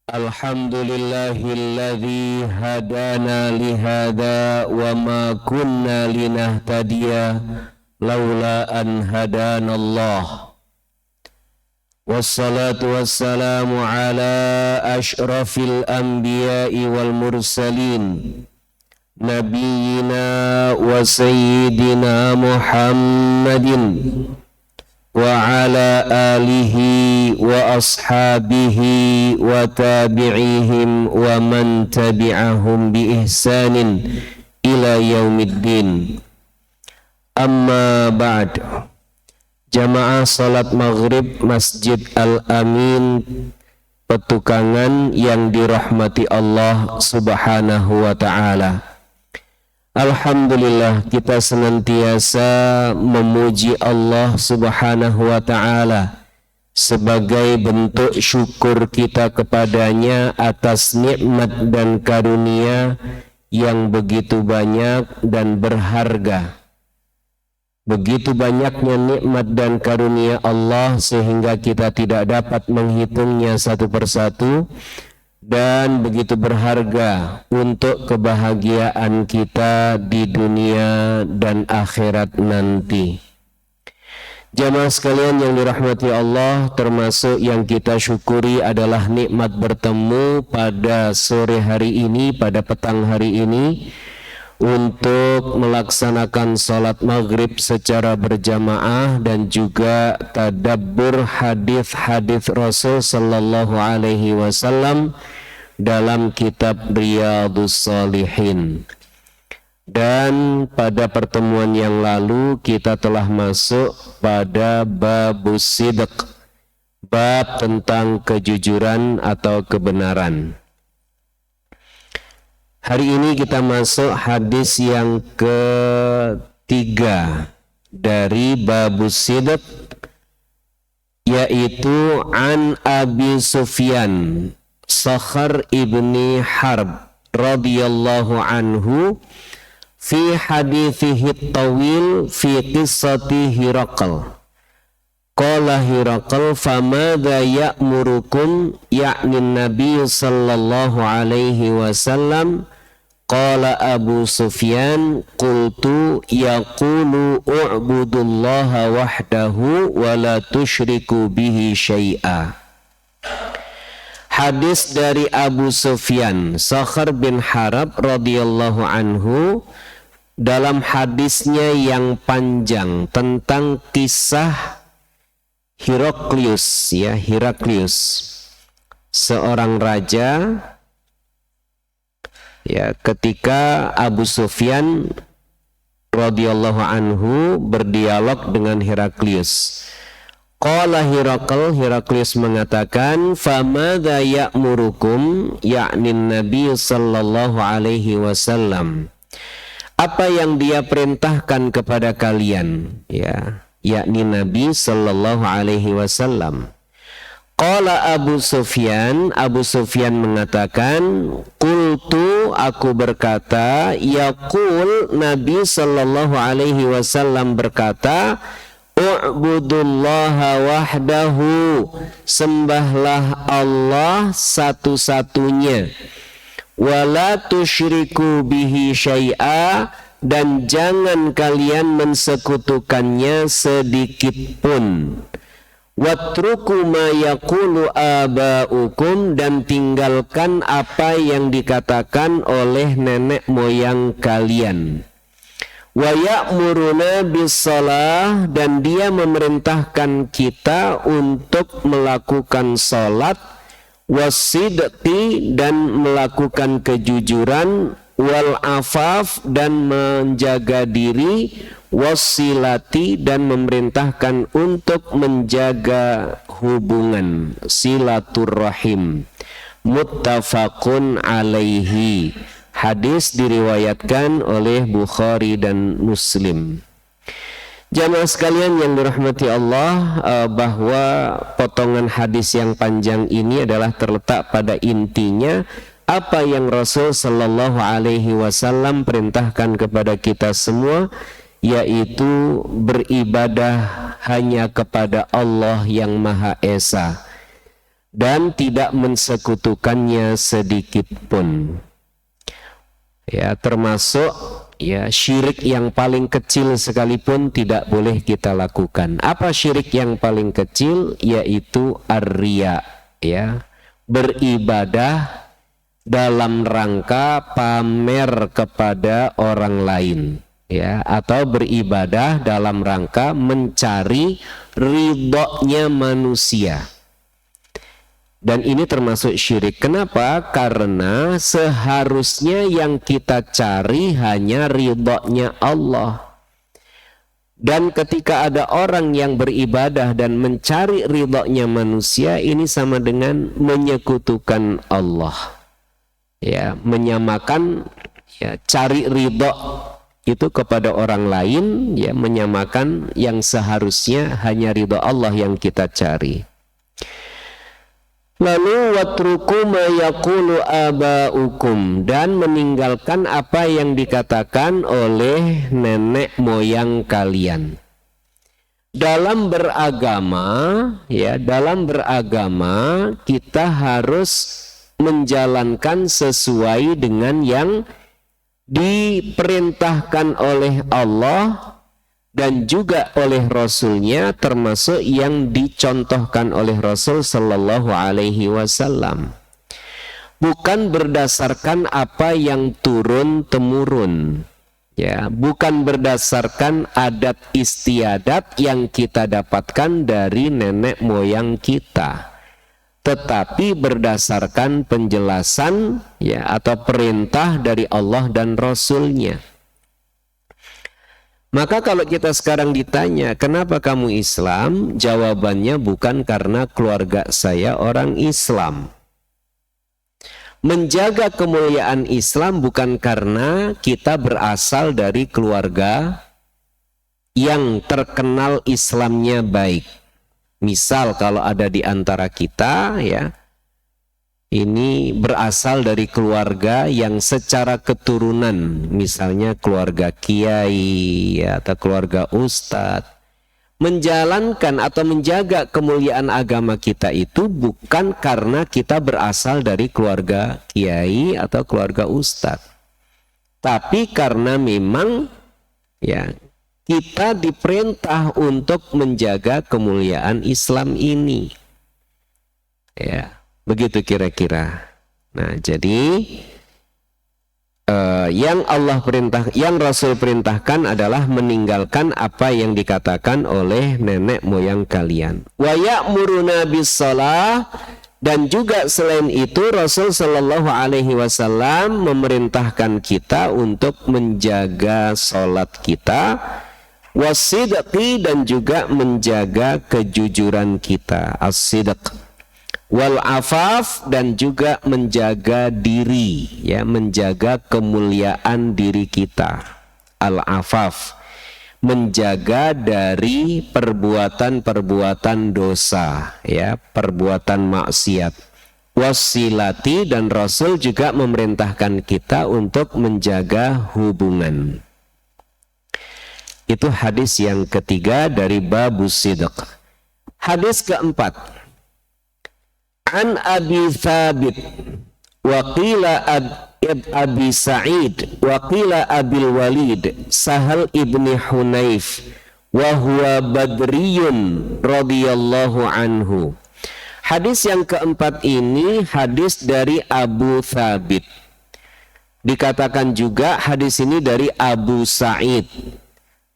Alhamdulillahilladzi hadana lihada wa ma kunna linahtadiya laula an hadanallah. Wassalatu wassalamu ala ashrafil anbiya'i wal mursalin nabiyyina wa sayyidina Muhammadin wa ala alihi wa ashabihi wa tabi'ihim wa man tabi'ahum bi ihsanin ila yaumiddin. Amma ba'd. Jamaah salat maghrib Masjid Al-Amin Petukangan yang dirahmati Allah subhanahu wa ta'ala. Alhamdulillah, kita senantiasa memuji Allah subhanahu wa ta'ala sebagai bentuk syukur kita kepadanya atas nikmat dan karunia yang begitu banyak dan berharga. Begitu banyaknya nikmat dan karunia Allah sehingga kita tidak dapat menghitungnya satu persatu, dan begitu berharga untuk kebahagiaan kita di dunia dan akhirat nanti. Jamaah sekalian yang dirahmati Allah, termasuk yang kita syukuri adalah nikmat bertemu pada sore hari ini, pada petang hari ini, untuk melaksanakan salat maghrib secara berjamaah dan juga tadabbur hadis-hadis Rasul sallallahu alaihi wasallam dalam kitab Riyadhus Shalihin. Dan pada pertemuan yang lalu kita telah masuk pada babus sidq, bab tentang kejujuran atau kebenaran. Hari ini kita masuk hadis yang ketiga dari babus sidq, yaitu an Abi Sufyan Sakhar ibni Harb radhiyallahu anhu fi hadithihi tawil fi qissati Hiraqal. Qala Hiraqal famadha ya'murukum, ya'ni Nabi sallallahu alaihi wasallam. Qala Abu Sufyan qultu yaqulu u'budullaha wahdahu wa la tusyriku bihi syai'a. Hadis dari Abu Sufyan Sakhar bin Harb radhiyallahu anhu, dalam hadisnya yang panjang tentang kisah Heraklius, seorang raja, ketika Abu Sufyan radhiyallahu anhu berdialog dengan Heraklius. Qala Heraklius mengatakan, famadha ya'murukum, yakni Nabi sallallahu alaihi wasallam. Apa yang dia perintahkan kepada kalian, yakni Nabi sallallahu alaihi wasallam. Qala Abu Sufyan mengatakan, qultu, aku berkata, yaqul, Nabi sallallahu alaihi wasallam berkata, u'budullaha wahdahu, sembahlah Allah satu-satunya, wala tusyriku bihi syai'a, dan jangan kalian mensekutukannya sedikit pun. Watruku ma yaqulu aba'ukum, dan tinggalkan apa yang dikatakan oleh nenek moyang kalian. Wa ya'muruna bis-shalah, dan dia memerintahkan kita untuk melakukan salat, wasidqi, dan melakukan kejujuran, wal afaf, dan menjaga diri, wasilati, dan memerintahkan untuk menjaga hubungan, silaturrahim. Muttafaqun alaihi. Hadis diriwayatkan oleh Bukhari dan Muslim. Jamaah sekalian yang dirahmati Allah, bahwa potongan hadis yang panjang ini adalah terletak pada intinya apa yang Rasul sallallahu alaihi wasallam perintahkan kepada kita semua, yaitu beribadah hanya kepada Allah yang Maha Esa. dan tidak mensekutukannya sedikit pun. Ya, termasuk ya syirik yang paling kecil sekalipun tidak boleh kita lakukan. Apa syirik yang paling kecil? Yaitu ar-riya, ya, beribadah dalam rangka pamer kepada orang lain, ya, atau beribadah dalam rangka mencari ridhonya manusia. Dan ini termasuk syirik. Kenapa? Karena seharusnya yang kita cari hanya ridhonya Allah. Dan ketika ada orang yang beribadah dan mencari ridhonya manusia, ini sama dengan menyekutukan Allah. Ya, menyamakan, ya, cari ridho itu kepada orang lain, ya, menyamakan yang seharusnya hanya ridho Allah yang kita cari. Lalu watruku ma yaqulu abaukum, dan meninggalkan apa yang dikatakan oleh nenek moyang kalian. Dalam beragama, ya, dalam beragama kita harus menjalankan sesuai dengan yang diperintahkan oleh Allah dan juga oleh Rasulnya, termasuk yang dicontohkan oleh Rasul Sallallahu Alaihi Wasallam. Bukan berdasarkan apa yang turun-temurun, ya, bukan berdasarkan adat istiadat yang kita dapatkan dari nenek moyang kita, tetapi berdasarkan penjelasan, ya, atau perintah dari Allah dan Rasulnya. Maka kalau kita sekarang ditanya, kenapa kamu Islam? Jawabannya bukan karena keluarga saya orang Islam. Menjaga kemuliaan Islam bukan karena kita berasal dari keluarga yang terkenal Islamnya baik. Misal kalau ada di antara kita, ya, ini berasal dari keluarga yang secara keturunan, misalnya keluarga kiai, ya, atau keluarga ustadz, menjalankan atau menjaga kemuliaan agama kita itu bukan karena kita berasal dari keluarga kiai atau keluarga ustadz, tapi karena memang, ya, kita diperintah untuk menjaga kemuliaan Islam ini, ya. Begitu kira-kira. Nah, jadi yang Allah perintah, yang Rasul perintahkan adalah meninggalkan apa yang dikatakan oleh nenek moyang kalian. Wa ya'muruna bis-shalah, dan juga selain itu Rasul Shallallahu Alaihi Wasallam memerintahkan kita untuk menjaga sholat kita, wasidqi, dan juga menjaga kejujuran kita, as-sidq, wal afaf, dan juga menjaga diri, ya, menjaga kemuliaan diri kita, al afaf, menjaga dari perbuatan-perbuatan dosa, ya, perbuatan maksiat, wasilati, dan Rasul juga memerintahkan kita untuk menjaga hubungan. Itu hadis yang ketiga dari babus sidq. Hadis keempat, an Abi Thabit wa qila Abi Sa'id wa qila Abil Walid Sahal ibni Hunayf wa huwa Badriyun radhiyallahu anhu. Hadis yang keempat ini hadis dari Abu Thabit. Dikatakan juga hadis ini dari Abu Sa'id.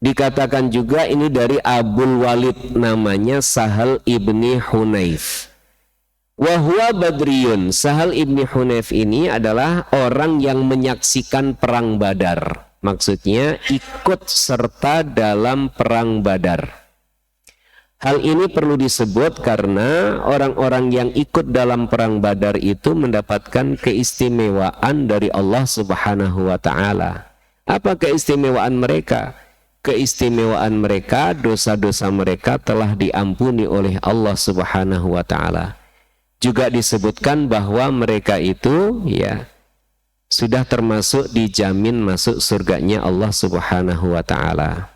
Dikatakan juga ini dari Abul Walid, namanya Sahal ibni Hunayf. Wahwa Badriyun, Sahal ibni Hunayf ini adalah orang yang menyaksikan perang Badar. Maksudnya ikut serta dalam perang Badar. Hal ini perlu disebut karena orang-orang yang ikut dalam perang Badar itu mendapatkan keistimewaan dari Allah Subhanahu wa Ta'ala. Apa keistimewaan mereka? Keistimewaan mereka, dosa-dosa mereka telah diampuni oleh Allah Subhanahu wa Ta'ala. Juga disebutkan bahwa mereka itu, ya, sudah termasuk dijamin masuk surganya Allah Subhanahu wa Ta'ala.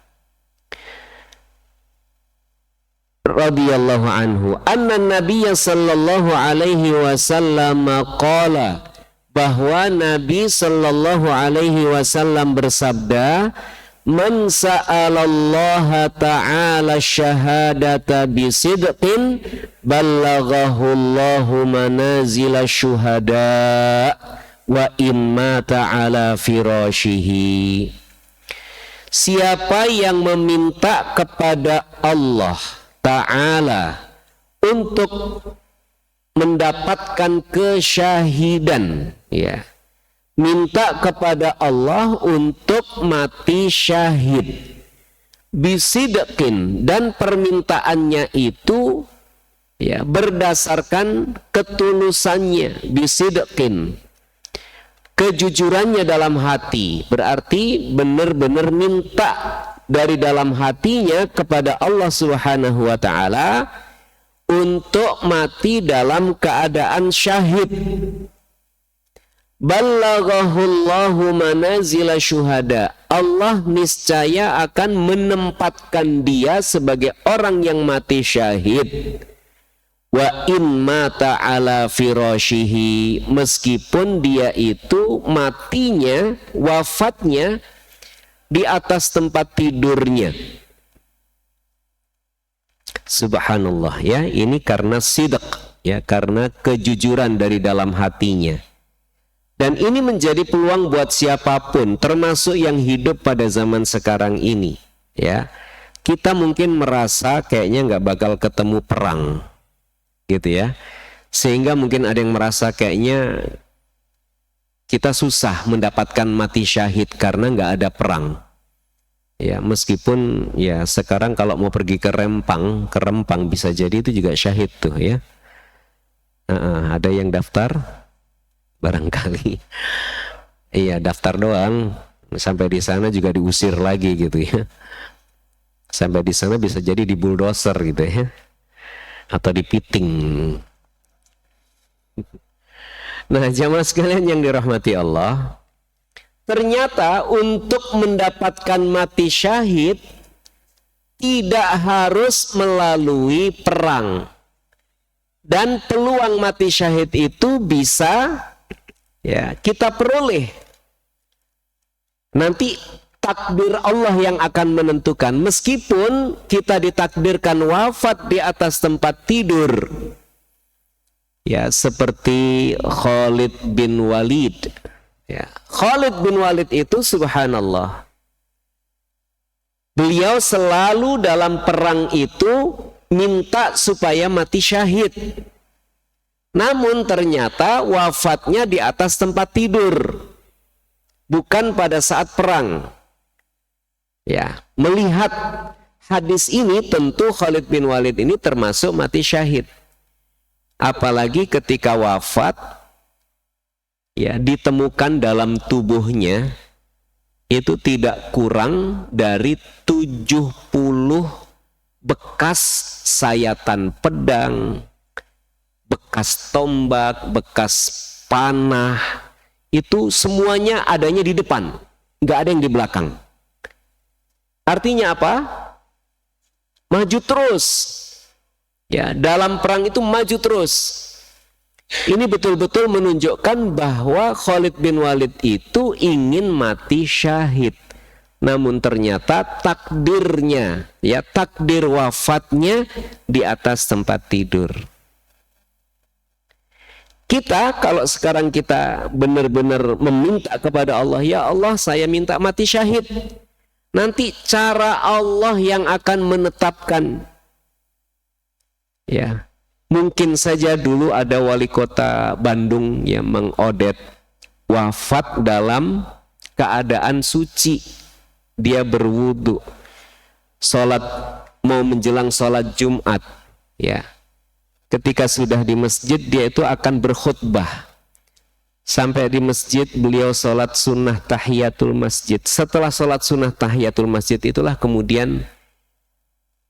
radhiyallahu anhu anna Nabiya sallallahu alaihi wasallam qala, bahwa Nabi sallallahu alaihi wasallam bersabda, man sa'alallaha ta'ala syahadata bisidqin ballaghahu Allahu manazila syuhada wa imma ta'ala firashihi. Siapa yang meminta kepada Allah Ta'ala untuk mendapatkan kesyahidan, ya, minta kepada Allah untuk mati syahid, bisidqin, dan permintaannya itu, ya, berdasarkan ketulusannya, bisidqin, kejujurannya dalam hati, berarti benar-benar minta dari dalam hatinya kepada Allah Subhanahu wa ta'ala untuk mati dalam keadaan syahid. Ballaghahullahu manazila syuhada, Allah niscaya akan menempatkan dia sebagai orang yang mati syahid. Wa in mata ala firashihi, meskipun dia itu matinya, wafatnya di atas tempat tidurnya. Subhanallah, ya, ini karena sidq, ya, karena kejujuran dari dalam hatinya. Dan ini menjadi peluang buat siapapun, termasuk yang hidup pada zaman sekarang ini, ya. Kita mungkin merasa kayaknya nggak bakal ketemu perang, gitu ya, sehingga mungkin ada yang merasa kayaknya kita susah mendapatkan mati syahid karena nggak ada perang, ya. Meskipun ya sekarang kalau mau pergi ke Rempang bisa jadi itu juga syahid tuh, ya. Ada yang daftar barangkali, iya, daftar doang, sampai di sana juga diusir lagi gitu, ya. Sampai di sana bisa jadi di bulldozer gitu, ya, atau dipiting. Nah, jamaah sekalian yang dirahmati Allah, ternyata untuk mendapatkan mati syahid tidak harus melalui perang, dan peluang mati syahid itu bisa, ya, kita peroleh. Nanti takdir Allah yang akan menentukan. Meskipun kita ditakdirkan wafat di atas tempat tidur, ya, seperti Khalid bin Walid, ya. Khalid bin Walid itu subhanallah, beliau selalu dalam perang itu minta supaya mati syahid. Namun ternyata wafatnya di atas tempat tidur, bukan pada saat perang. Ya, melihat hadis ini tentu Khalid bin Walid ini termasuk mati syahid. Apalagi ketika wafat, ya, ditemukan dalam tubuhnya itu tidak kurang dari 70 bekas sayatan pedang, bekas tombak, bekas panah, itu semuanya adanya di depan, nggak ada yang di belakang. Artinya apa? Maju terus. Ya, dalam perang itu maju terus. Ini betul-betul menunjukkan bahwa Khalid bin Walid itu ingin mati syahid. Namun ternyata takdirnya, ya, takdir wafatnya di atas tempat tidur. Kita kalau sekarang kita benar-benar meminta kepada Allah, ya Allah, saya minta mati syahid. Nanti cara Allah yang akan menetapkan. Ya, mungkin saja dulu ada wali kota Bandung yang mengodet wafat dalam keadaan suci. Dia berwudu, sholat, mau menjelang sholat Jumat, ya. Ketika sudah di masjid, dia itu akan berkhutbah. Sampai di masjid, beliau sholat sunnah tahiyatul masjid. Setelah sholat sunnah tahiyatul masjid itulah kemudian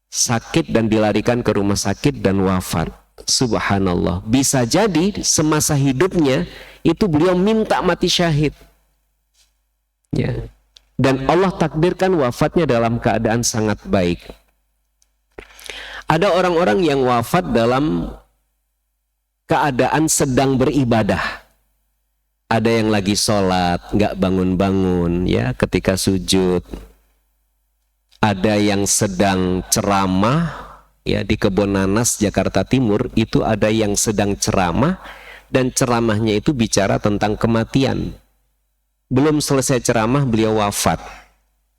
sakit dan dilarikan ke rumah sakit dan wafat. Subhanallah. Bisa jadi semasa hidupnya itu beliau minta mati syahid, ya. Dan Allah takdirkan wafatnya dalam keadaan sangat baik. Ada orang-orang yang wafat dalam keadaan sedang beribadah. Ada yang lagi sholat, nggak bangun-bangun ya ketika sujud. Ada yang sedang ceramah ya di Kebon Nanas Jakarta Timur, itu ada yang sedang ceramah dan ceramahnya itu bicara tentang kematian. Belum selesai ceramah beliau wafat.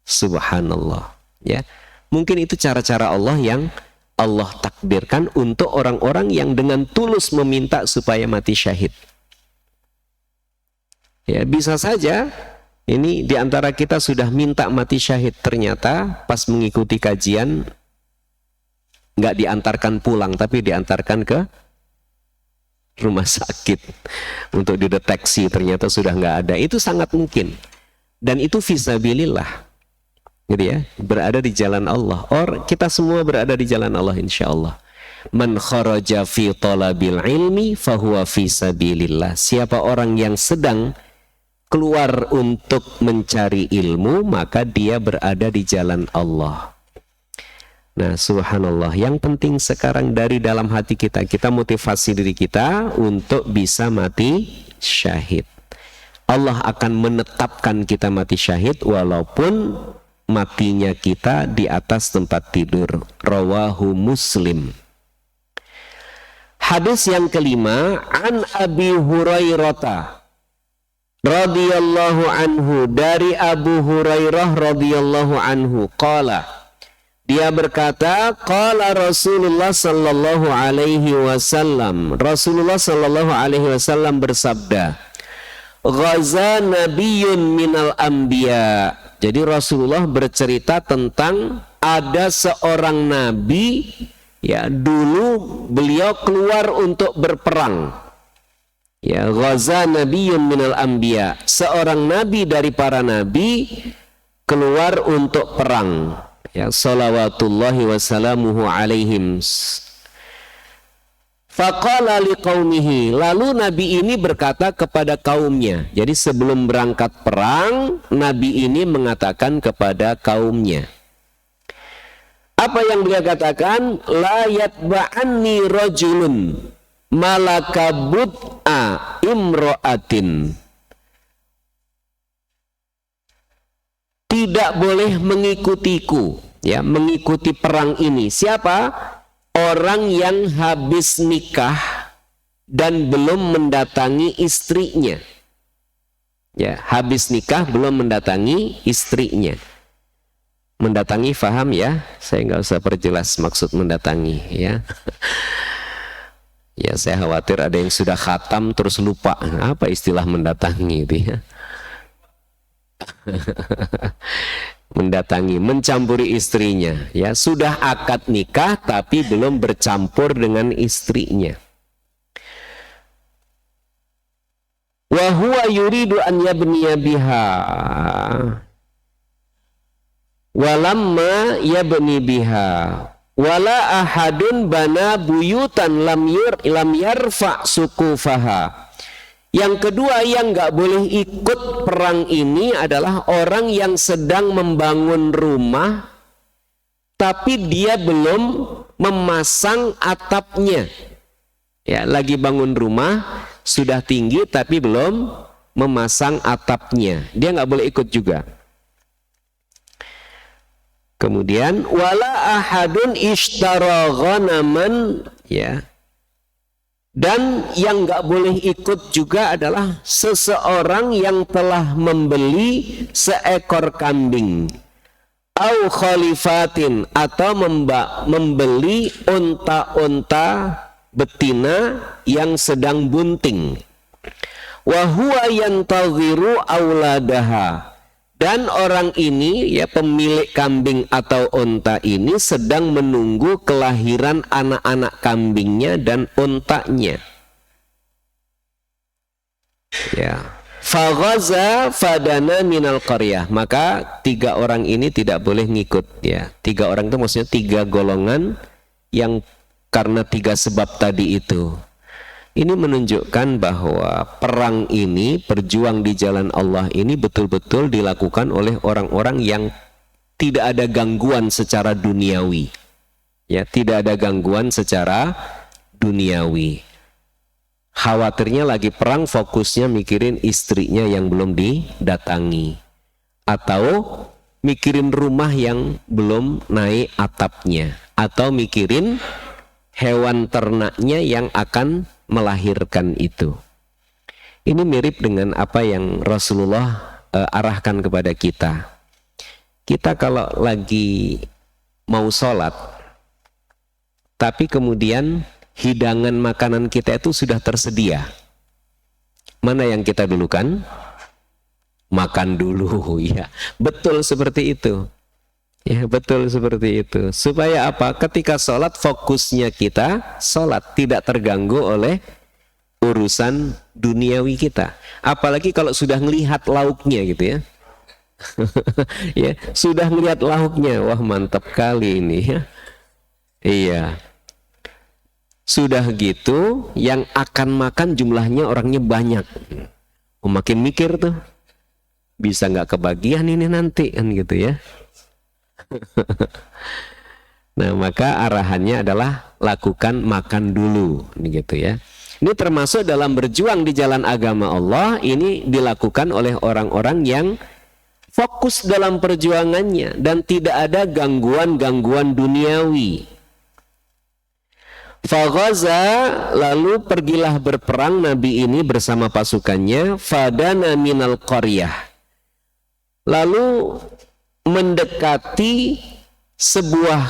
Subhanallah ya. Mungkin itu cara-cara Allah yang Allah takdirkan untuk orang-orang yang dengan tulus meminta supaya mati syahid. Ya, bisa saja ini diantara kita sudah minta mati syahid, ternyata pas mengikuti kajian nggak diantarkan pulang, tapi diantarkan ke rumah sakit untuk dideteksi, ternyata sudah nggak ada. Itu sangat mungkin, dan itu fisabilillah, gitu ya, berada di jalan Allah. Kita semua berada di jalan Allah insya Allah. Man kharaja fi talabil ilmi fahuwa fisabilillah. Siapa orang yang sedang keluar untuk mencari ilmu, maka dia berada di jalan Allah. Nah, subhanallah, yang penting sekarang dari dalam hati kita, kita motivasi diri kita untuk bisa mati syahid. Allah akan menetapkan kita mati syahid walaupun matinya kita di atas tempat tidur. Rawahu Muslim. Hadis yang kelima, an Abi Hurairah radhiyallahu anhu, dari Abu Hurairah radhiyallahu anhu, qala, dia berkata, qala Rasulullah sallallahu alaihi wasallam, Rasulullah sallallahu alaihi wasallam bersabda, ghaza nabiyyun minal anbiya. Jadi Rasulullah bercerita tentang ada seorang nabi ya, dulu beliau keluar untuk berperang. Ya, ghaza nabiyyun minal anbiya, seorang nabi dari para nabi keluar untuk perang. Ya, salawatullahi wassalamuhu alaihim. Faqala liqaumihi, lalu nabi ini berkata kepada kaumnya. Jadi sebelum berangkat perang, nabi ini mengatakan kepada kaumnya. Apa yang beliau katakan? La yatba'anni rajulun malaka bud'a imro'atin. Tidak boleh mengikutiku, ya, mengikuti perang ini. Siapa? Orang yang habis nikah dan belum mendatangi istrinya. Ya, habis nikah belum mendatangi istrinya. Mendatangi, faham ya? Saya nggak usah perjelas maksud mendatangi, ya. Ya, saya khawatir ada yang sudah khatam terus lupa apa istilah mendatangi itu ya. Mendatangi, mencampuri istrinya, ya, sudah akad nikah tapi belum bercampur dengan istrinya. Wa huwa yuridu an yabniya biha walamma yabni biha wala ahadun bana buyutan lam yarfa sukufaha. Yang kedua yang nggak boleh ikut perang ini adalah orang yang sedang membangun rumah tapi dia belum memasang atapnya. Ya, lagi bangun rumah sudah tinggi tapi belum memasang atapnya, dia nggak boleh ikut juga. Kemudian wala ahadun ishtara ghanaman, ya. Dan yang nggak boleh ikut juga adalah seseorang yang telah membeli seekor kambing, au khalifatin, atau membeli unta-unta betina yang sedang bunting. Wa huwa yantaghiru auladaha. Dan orang ini, ya, pemilik kambing atau unta ini sedang menunggu kelahiran anak-anak kambingnya dan untanya. Ya. Faghaza fadana minal qaryah. Maka tiga orang ini tidak boleh ngikut, ya. Tiga orang itu maksudnya tiga golongan yang karena tiga sebab tadi itu. Ini menunjukkan bahwa perang ini, berjuang di jalan Allah ini betul-betul dilakukan oleh orang-orang yang tidak ada gangguan secara duniawi. Ya, tidak ada gangguan secara duniawi. Khawatirnya lagi perang, fokusnya mikirin istrinya yang belum didatangi, atau mikirin rumah yang belum naik atapnya, atau mikirin hewan ternaknya yang akan melahirkan itu. Ini mirip dengan apa yang Rasulullah arahkan kepada kita. Kita kalau lagi mau sholat, tapi kemudian hidangan makanan kita itu sudah tersedia, mana yang kita dulukan? Makan dulu, ya. Betul seperti itu. Ya, betul seperti itu. Supaya apa? Ketika sholat, fokusnya kita sholat, tidak terganggu oleh urusan duniawi kita. Apalagi kalau sudah melihat lauknya gitu ya. Ya, sudah melihat lauknya, wah mantap kali ini ya. Iya. Sudah gitu, yang akan makan jumlahnya orangnya banyak. Makin mikir tuh, bisa nggak kebagian ini nanti kan gitu ya. Nah, maka arahannya adalah lakukan makan dulu, gitu ya. Ini termasuk dalam berjuang di jalan agama Allah. Ini dilakukan oleh orang-orang yang fokus dalam perjuangannya dan tidak ada gangguan-gangguan duniawi. Faghaza, lalu pergilah berperang Nabi ini bersama pasukannya. Fadana minal qaryah, lalu mendekati sebuah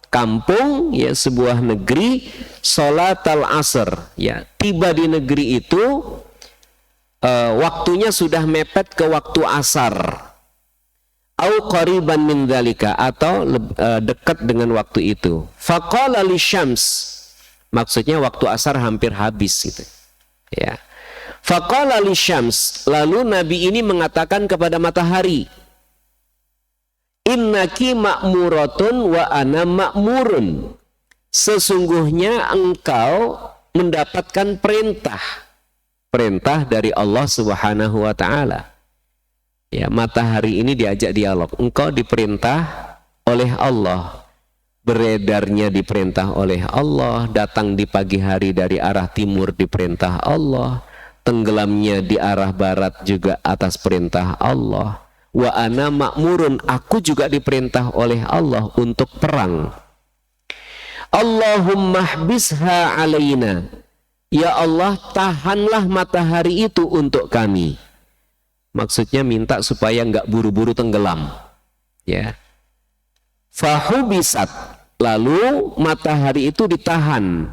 kampung, ya, sebuah negeri. Salat al-asr, ya, tiba di negeri itu waktunya sudah mepet ke waktu asar. Au qariban min dzalika, atau dekat dengan waktu itu. Faqala lisyams, maksudnya waktu asar hampir habis gitu. Ya. Faqala lisyams, lalu Nabi ini mengatakan kepada matahari, innaki ma'muratun wa ana ma'murun. Sesungguhnya engkau mendapatkan perintah dari Allah Subhanahu wa taala. Ya, matahari ini diajak dialog. Engkau diperintah oleh Allah, beredarnya diperintah oleh Allah, datang di pagi hari dari arah timur diperintah Allah, tenggelamnya di arah barat juga atas perintah Allah. Wa ana ma'murun, aku juga diperintah oleh Allah untuk perang. Allahumma hbisha alaina, ya Allah, tahanlah matahari itu untuk kami. Maksudnya minta supaya enggak buru-buru tenggelam, ya. Fahubisat, lalu matahari itu ditahan,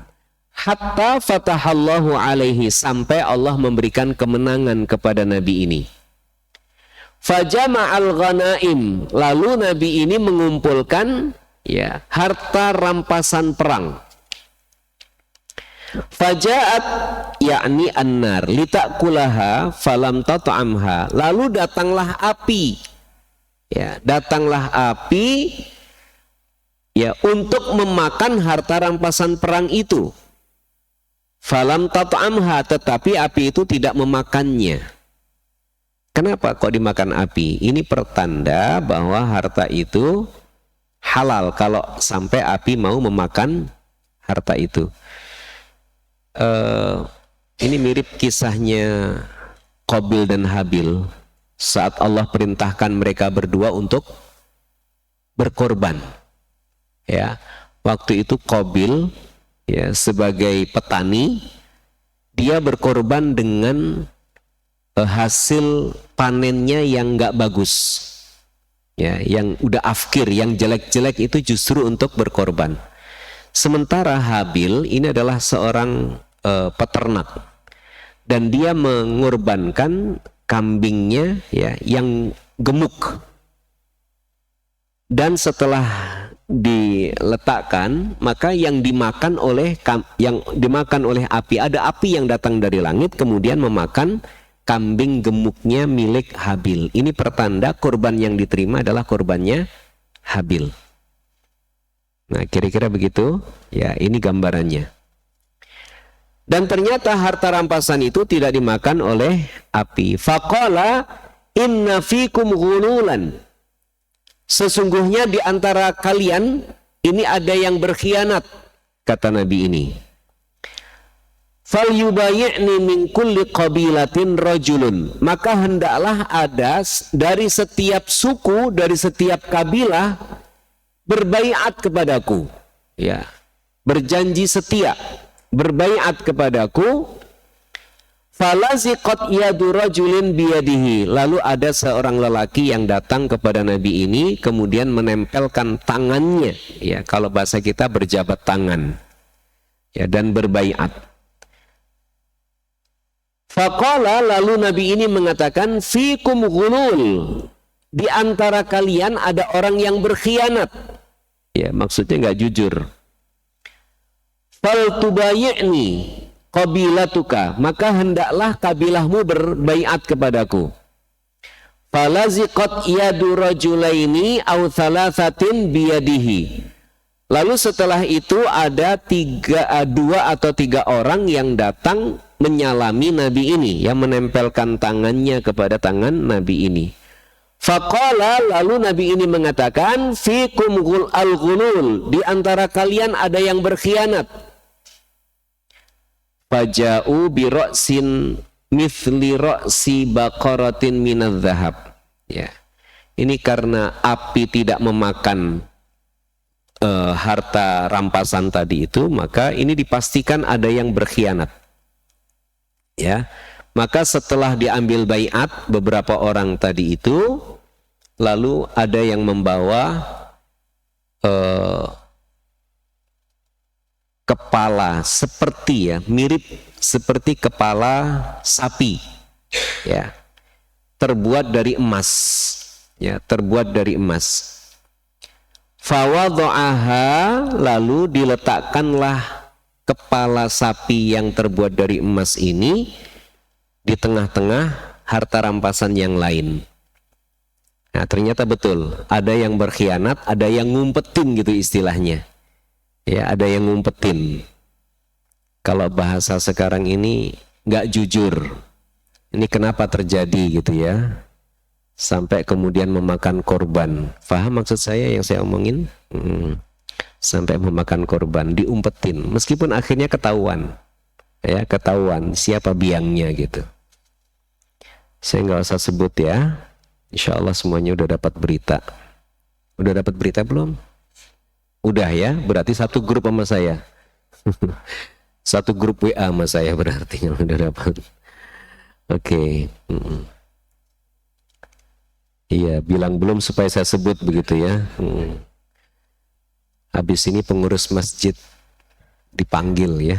hatta fatahallahu alaihi, sampai Allah memberikan kemenangan kepada Nabi ini. Fajama'al ghanaim, lalu Nabi ini mengumpulkan, ya, harta rampasan perang. Faja'at, yakni an-nar litakulaha falam tat'amha, lalu datanglah api, ya, datanglah api, ya, untuk memakan harta rampasan perang itu. Falam tat'amha, tetapi api itu tidak memakannya. Kenapa kok dimakan api? Ini pertanda bahwa harta itu halal kalau sampai api mau memakan harta itu. Ini mirip kisahnya Qabil dan Habil saat Allah perintahkan mereka berdua untuk berkorban. Ya, waktu itu Qabil, ya, sebagai petani, dia berkorban dengan hasil panennya yang nggak bagus, ya, yang udah afkir, yang jelek-jelek itu justru untuk berkorban. Sementara Habil ini adalah seorang peternak, dan dia mengorbankan kambingnya, ya, yang gemuk. Dan setelah diletakkan, maka yang dimakan oleh api, ada api yang datang dari langit kemudian memakan kambing gemuknya milik Habil. Ini pertanda korban yang diterima adalah korbannya Habil. Nah, kira-kira begitu, ya, ini gambarannya. Dan ternyata harta rampasan itu tidak dimakan oleh api. Faqala inna fikum ghululan, sesungguhnya di antara kalian ini ada yang berkhianat, kata Nabi ini. Falyubayi'ni min kulli qabilatin rajulun, maka hendaklah ada dari setiap suku, dari setiap kabilah berbaiat kepadaku, ya, berjanji setia, berbaiat kepadaku. Falaziqat yadu rajulin biyadihi, lalu ada seorang lelaki yang datang kepada Nabi ini kemudian menempelkan tangannya, ya, kalau bahasa kita berjabat tangan, ya, dan berbaiat. Faqala, lalu Nabi ini mengatakan, fikum ghulul, di antara kalian ada orang yang berkhianat, ya, maksudnya nggak jujur. Fal tubayi'ni qabilatuka, maka hendaklah kabilahmu berbaiat kepadaku. Falaziqat yadu rajulaini aw thalathatin biyadihi, lalu setelah itu ada dua atau tiga orang yang datang menyalami Nabi ini, yang menempelkan tangannya kepada tangan Nabi ini. Faqala, lalu Nabi ini mengatakan, fikum al-ghulul, di antara kalian ada yang berkhianat. Faja'u bi ra'sin mithli ra'si baqaratin minadz zahab, ya. Ini karena api tidak memakan harta rampasan tadi itu, maka ini dipastikan ada yang berkhianat, ya. Maka setelah diambil baiat beberapa orang tadi itu, lalu ada yang membawa kepala seperti, ya, mirip seperti kepala sapi, ya, terbuat dari emas, ya, terbuat dari emas. Fawadha'aha, lalu diletakkanlah kepala sapi yang terbuat dari emas ini di tengah-tengah harta rampasan yang lain. Nah, ternyata betul ada yang berkhianat, ada yang ngumpetin gitu istilahnya. Ya, ada yang ngumpetin. Kalau bahasa sekarang ini nggak jujur. Ini kenapa terjadi gitu ya? Sampai kemudian memakan korban. Faham maksud saya yang saya omongin? Sampai memakan korban, diumpetin. Meskipun akhirnya ketahuan, ya, ketahuan siapa biangnya gitu. Saya nggak usah sebut ya. Insya Allah semuanya udah dapat berita. Udah dapat berita belum? Udah ya, berarti satu grup sama saya. Satu grup WA sama saya berarti yang udah dapat. Oke. Iya, bilang belum supaya saya sebut begitu ya. Habis ini pengurus masjid dipanggil ya.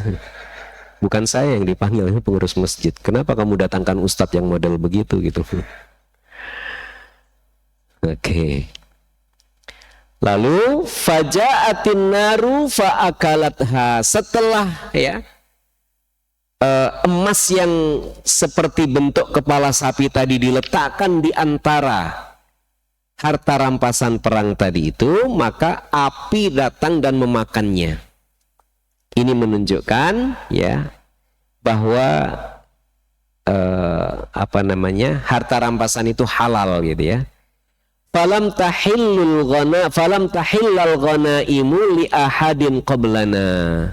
Bukan saya yang dipanggil, pengurus masjid. Kenapa kamu datangkan ustadz yang model begitu gitu? Oke. Lalu faja'atin naru fa'akalatha, setelah, ya, emas yang seperti bentuk kepala sapi tadi diletakkan di antara harta rampasan perang tadi itu, maka api datang dan memakannya. Ini menunjukkan, ya, bahwa harta rampasan itu halal gitu ya. Falam tahillal ghanaimu li ahadin qablana.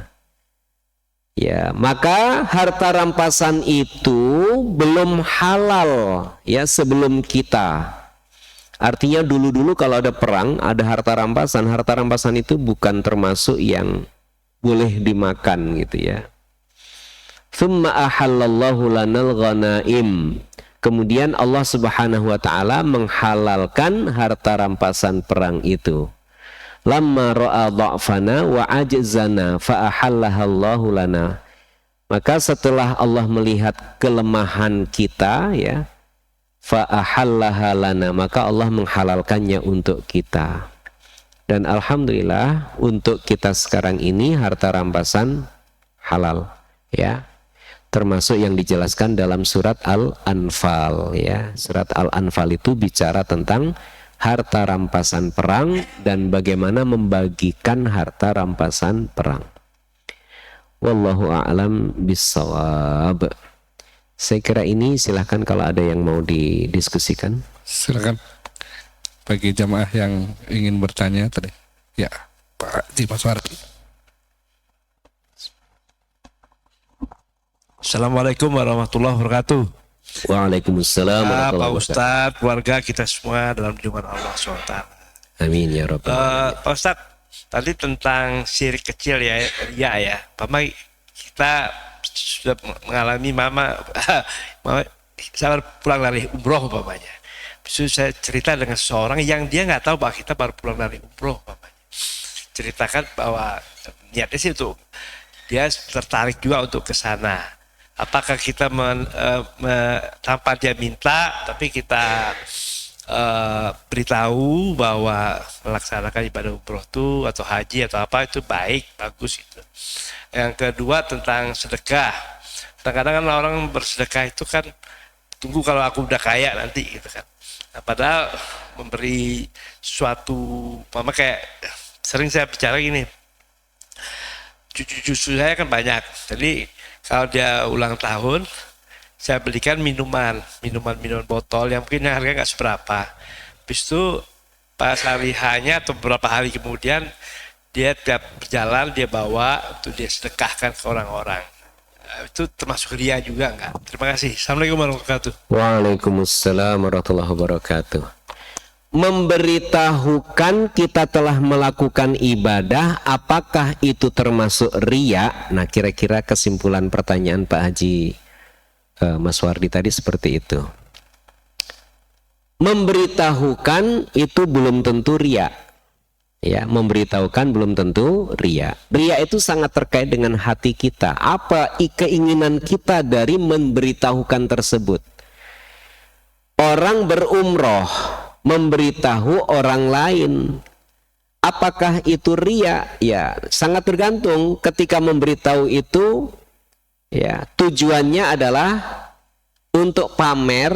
Ya, maka harta rampasan itu belum halal, ya, sebelum kita. Artinya dulu-dulu kalau ada perang, ada harta rampasan itu bukan termasuk yang boleh dimakan gitu ya. Tsumma ahallallahu lanal ghanaim. Kemudian Allah Subhanahu wa taala menghalalkan harta rampasan perang itu. Lamma ra'a dha'fana wa ajzana fa ahallahallahu lana. Maka setelah Allah melihat kelemahan kita, ya, fa ahallaha lana, maka Allah menghalalkannya untuk kita. Dan alhamdulillah untuk kita sekarang ini harta rampasan halal, ya. Termasuk yang dijelaskan dalam surat Al-Anfal, ya. Surat Al-Anfal itu bicara tentang harta rampasan perang dan bagaimana membagikan harta rampasan perang. Wallahu a'lam bissawab. Saya kira ini, silahkan kalau ada yang mau didiskusikan. Silakan bagi jamaah yang ingin bertanya tadi. Ya. Pak Haji Maswardi. Assalamualaikum warahmatullahi wabarakatuh. Waalaikumsalam warahmatullahi Pak wabarakatuh. Ustadz, keluarga kita semua dalam lindungan Allah SWT. Amin ya rabbal alamin. Pak Ustadz, tadi tentang syirik kecil ya, ya. Mama kita sudah mengalami mama saya baru pulang dari umroh umpamanya. Terus saya cerita dengan seseorang yang dia nggak tahu bahwa kita baru pulang dari umroh umpamanya. Ceritakan bahwa niatnya sih untuk dia tertarik juga untuk ke sana. Apakah kita tanpa dia minta, tapi kita beritahu bahwa melaksanakan ibadah umroh itu atau haji atau apa itu baik, bagus itu. Yang kedua tentang sedekah. Kadang-kadang kan orang bersedekah itu kan tunggu kalau aku udah kaya nanti gitu kan. Nah, padahal memberi suatu, mama kayak sering saya bicara gini, cucu saya kan banyak, jadi kalau dia ulang tahun saya belikan minuman botol yang mungkin harganya nggak seberapa. Habis itu pas hari hanya atau beberapa hari kemudian dia tiap berjalan dia bawa untuk dia sedekahkan ke orang-orang. Itu termasuk ria juga enggak? Terima kasih. Assalamualaikum warahmatullahi wabarakatuh. Waalaikumsalam warahmatullahi wabarakatuh. Memberitahukan kita telah melakukan ibadah, apakah itu termasuk ria? Nah, kira-kira kesimpulan pertanyaan Pak Haji Maswardi tadi seperti itu. Memberitahukan itu belum tentu ria. Ya, memberitahukan belum tentu ria. Ria itu sangat terkait dengan hati kita. Apa keinginan kita dari memberitahukan tersebut? Orang berumroh memberitahu orang lain, apakah itu ria? Ya, sangat tergantung. Ketika memberitahu itu, ya, tujuannya adalah untuk pamer,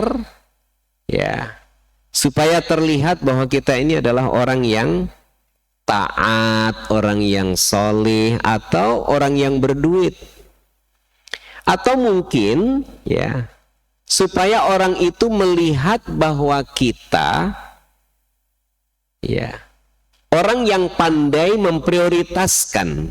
ya, supaya terlihat bahwa kita ini adalah orang yang taat, orang yang soleh, atau orang yang berduit, atau mungkin ya supaya orang itu melihat bahwa kita ya orang yang pandai memprioritaskan.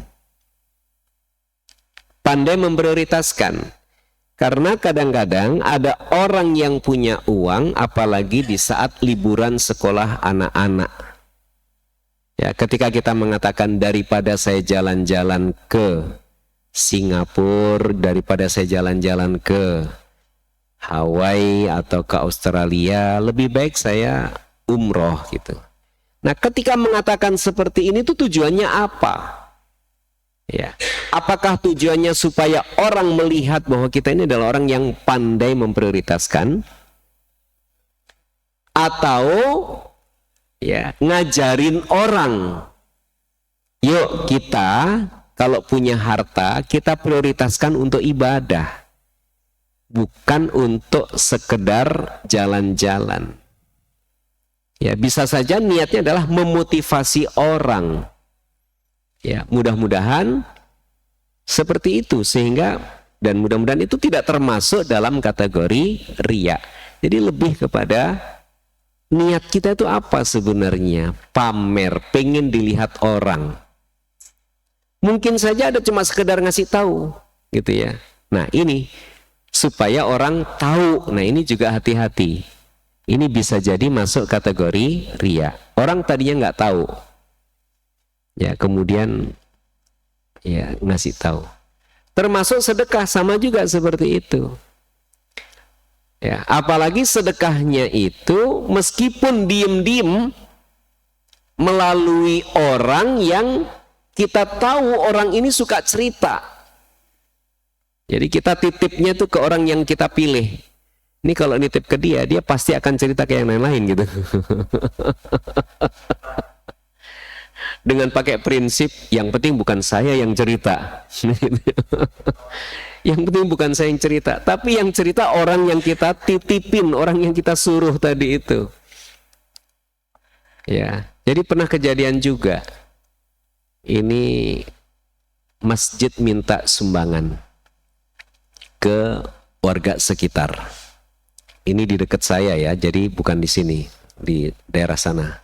Karena kadang-kadang ada orang yang punya uang, apalagi di saat liburan sekolah anak-anak. Ya, ketika kita mengatakan daripada saya jalan-jalan ke Singapura, daripada saya jalan-jalan ke Hawaii atau ke Australia, lebih baik saya umroh gitu. Nah, ketika mengatakan seperti ini tuh tujuannya apa? Ya, apakah tujuannya supaya orang melihat bahwa kita ini adalah orang yang pandai memprioritaskan, atau ya ngajarin orang, yuk kita kalau punya harta kita prioritaskan untuk ibadah, bukan untuk sekedar jalan-jalan. Ya, bisa saja niatnya adalah memotivasi orang. Ya, mudah-mudahan seperti itu, sehingga dan mudah-mudahan itu tidak termasuk dalam kategori riya. Jadi lebih kepada niat kita itu apa sebenarnya? Pamer, pengen dilihat orang. Mungkin saja ada cuma sekedar ngasih tahu, gitu ya. Nah, ini supaya orang tahu. Nah, ini juga hati-hati. Ini bisa jadi masuk kategori riya. Orang tadinya nggak tahu, ya kemudian ya ngasih tahu. Termasuk sedekah sama juga seperti itu. Ya, apalagi sedekahnya itu meskipun diem-diem melalui orang yang kita tahu orang ini suka cerita. Jadi kita titipnya tuh ke orang yang kita pilih. Ini kalau nitip ke dia, dia pasti akan cerita ke yang lain-lain gitu. Dengan pakai prinsip yang penting bukan saya yang cerita. Yang penting bukan saya yang cerita, tapi yang cerita orang yang kita titipin, orang yang kita suruh tadi itu. Ya, jadi pernah kejadian juga. Ini masjid minta sumbangan ke warga sekitar. Ini di dekat saya ya, jadi bukan di sini, di daerah sana.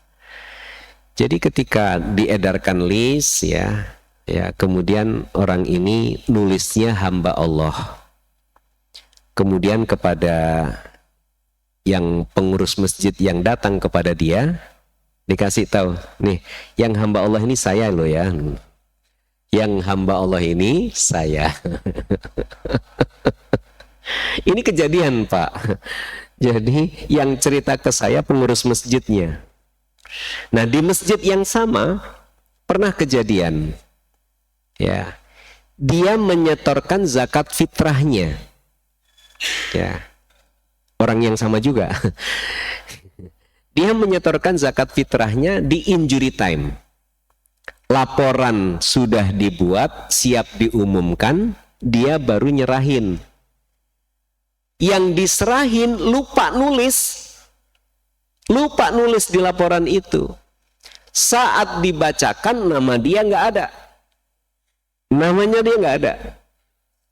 Jadi ketika diedarkan list ya, kemudian orang ini nulisnya hamba Allah. Kemudian kepada yang pengurus masjid yang datang kepada dia dikasih tahu, nih yang hamba Allah ini saya loh ya. Yang hamba Allah ini saya. Ini kejadian Pak. Jadi yang cerita ke saya pengurus masjidnya. Nah di masjid yang sama pernah kejadian. Ya, dia menyetorkan zakat fitrahnya. Ya, orang yang sama juga. Dia menyetorkan zakat fitrahnya di injury time. Laporan sudah dibuat, siap diumumkan, dia baru nyerahin. Yang diserahin lupa nulis di laporan itu. Saat dibacakan nama dia nggak ada. Namanya dia nggak ada.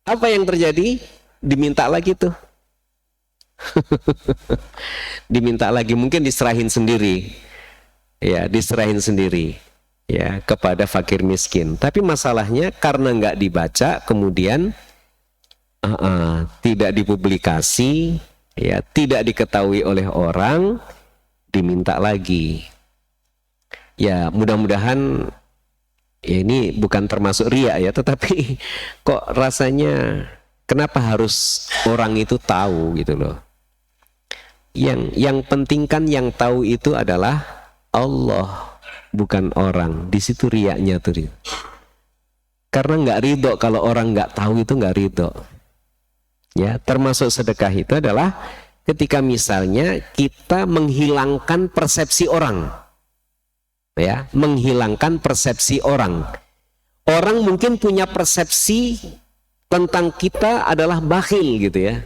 Apa yang terjadi? Diminta lagi tuh. Diminta lagi, mungkin diserahin sendiri. Ya, diserahin sendiri. Ya, kepada fakir miskin. Tapi masalahnya karena nggak dibaca, kemudian tidak dipublikasi, ya, tidak diketahui oleh orang, diminta lagi. Ya, mudah-mudahan ya ini bukan termasuk riya ya, tetapi kok rasanya kenapa harus orang itu tahu gitu loh. Yang penting kan yang tahu itu adalah Allah, bukan orang. Di situ riyanya tuh. Karena nggak ridho kalau orang nggak tahu, itu nggak ridho. Ya, termasuk sedekah itu adalah ketika misalnya kita menghilangkan persepsi orang. Ya, menghilangkan persepsi orang. Orang mungkin punya persepsi tentang kita adalah bakhil gitu ya.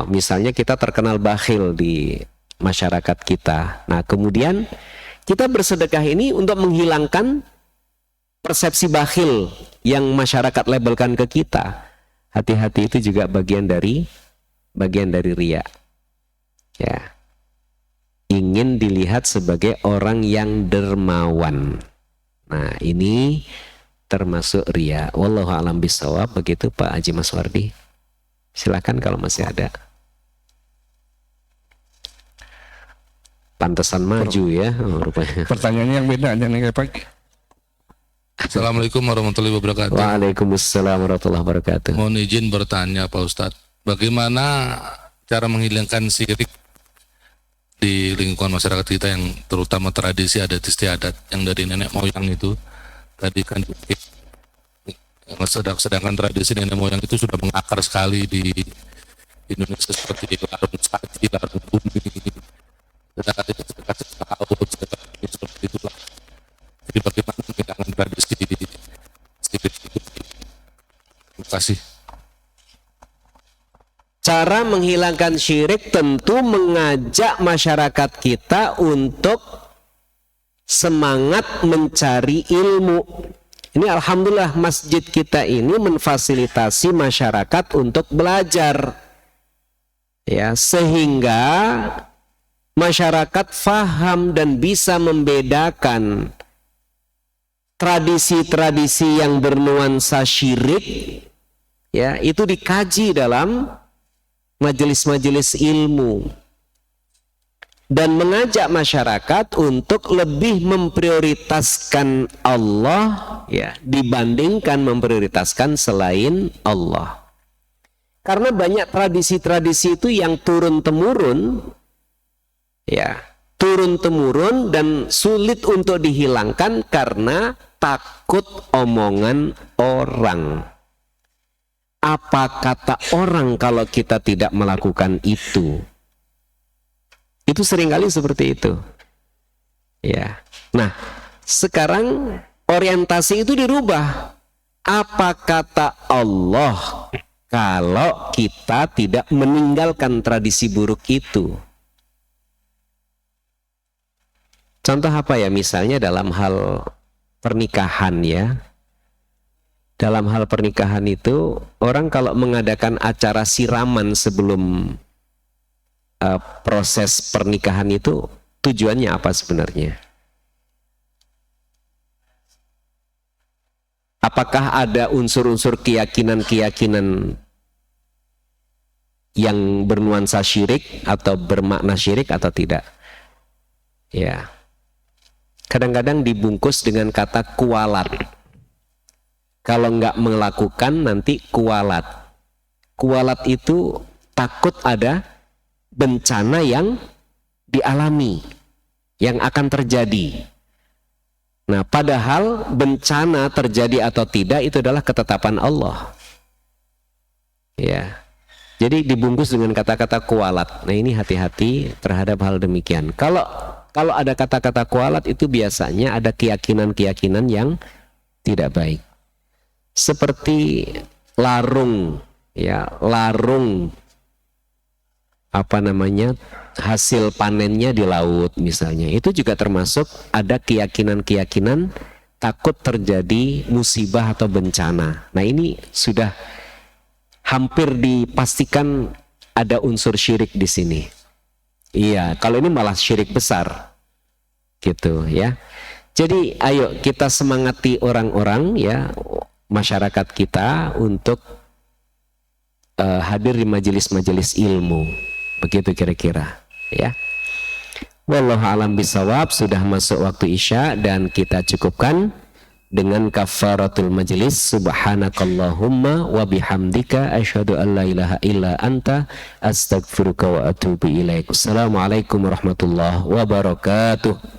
Misalnya kita terkenal bakhil di masyarakat kita. Nah, kemudian kita bersedekah ini untuk menghilangkan persepsi bakhil yang masyarakat labelkan ke kita. Hati-hati, itu juga bagian dari riya. Ya. Ingin dilihat sebagai orang yang dermawan. Nah, ini termasuk riya. Wallahu a'lam bishawab. Begitu Pak Haji Maswardi. Silakan kalau masih ada. Pantesan maju ya, rupanya. Pertanyaannya yang beda aja nih Pak. Assalamualaikum warahmatullahi wabarakatuh. Waalaikumsalam warahmatullahi wabarakatuh. Mohon izin bertanya Pak Ustadz, bagaimana cara menghilangkan syirik di lingkungan masyarakat kita yang terutama tradisi adat istiadat yang dari nenek moyang itu tadi kan, sedangkan tradisi nenek moyang itu sudah mengakar sekali di Indonesia seperti larung saji, larung bumi, sedangkan itu sedekah haud, sedekah seperti itulah. Jadi bagaimana menghilangkan tradisi syirik itu? Terima kasih. Cara menghilangkan syirik tentu mengajak masyarakat kita untuk semangat mencari ilmu. Ini alhamdulillah masjid kita ini memfasilitasi masyarakat untuk belajar. Ya, sehingga masyarakat faham dan bisa membedakan tradisi-tradisi yang bernuansa syirik, ya, itu dikaji dalam majelis-majelis ilmu dan mengajak masyarakat untuk lebih memprioritaskan Allah, ya, dibandingkan memprioritaskan selain Allah. Karena banyak tradisi-tradisi itu yang turun-temurun, ya, turun-temurun dan sulit untuk dihilangkan karena takut omongan orang. Apa kata orang kalau kita tidak melakukan itu? Itu seringkali seperti itu. Ya. Nah, sekarang orientasi itu dirubah. Apa kata Allah kalau kita tidak meninggalkan tradisi buruk itu? Contoh apa ya? Misalnya dalam hal pernikahan ya. Dalam hal pernikahan itu, orang kalau mengadakan acara siraman sebelum proses pernikahan itu, tujuannya apa sebenarnya? Apakah ada unsur-unsur keyakinan-keyakinan yang bernuansa syirik atau bermakna syirik atau tidak? Ya. Kadang-kadang dibungkus dengan kata kualat. Kalau nggak melakukan nanti kualat. Kualat itu takut ada bencana yang dialami, yang akan terjadi. Nah, padahal bencana terjadi atau tidak itu adalah ketetapan Allah. Ya. Jadi dibungkus dengan kata-kata kualat. Nah, ini hati-hati terhadap hal demikian. Kalau ada kata-kata kualat itu biasanya ada keyakinan-keyakinan yang tidak baik. Seperti larung, ya, larung hasil panennya di laut misalnya. Itu juga termasuk ada keyakinan-keyakinan takut terjadi musibah atau bencana. Nah, ini sudah hampir dipastikan ada unsur syirik di sini. Iya, kalau ini malah syirik besar. Gitu ya. Jadi ayo kita semangati orang-orang ya, masyarakat kita untuk hadir di majelis-majelis ilmu. Begitu kira-kira ya. Wallahu a'lam bishawab. Sudah masuk waktu Isya dan kita cukupkan dengan kafaratul majlis. Subhanakallahumma wa bihamdika asyhadu an la ilaha illa anta astaghfiruka wa atubu ilaik. Assalamualaikum warahmatullahi wabarakatuh.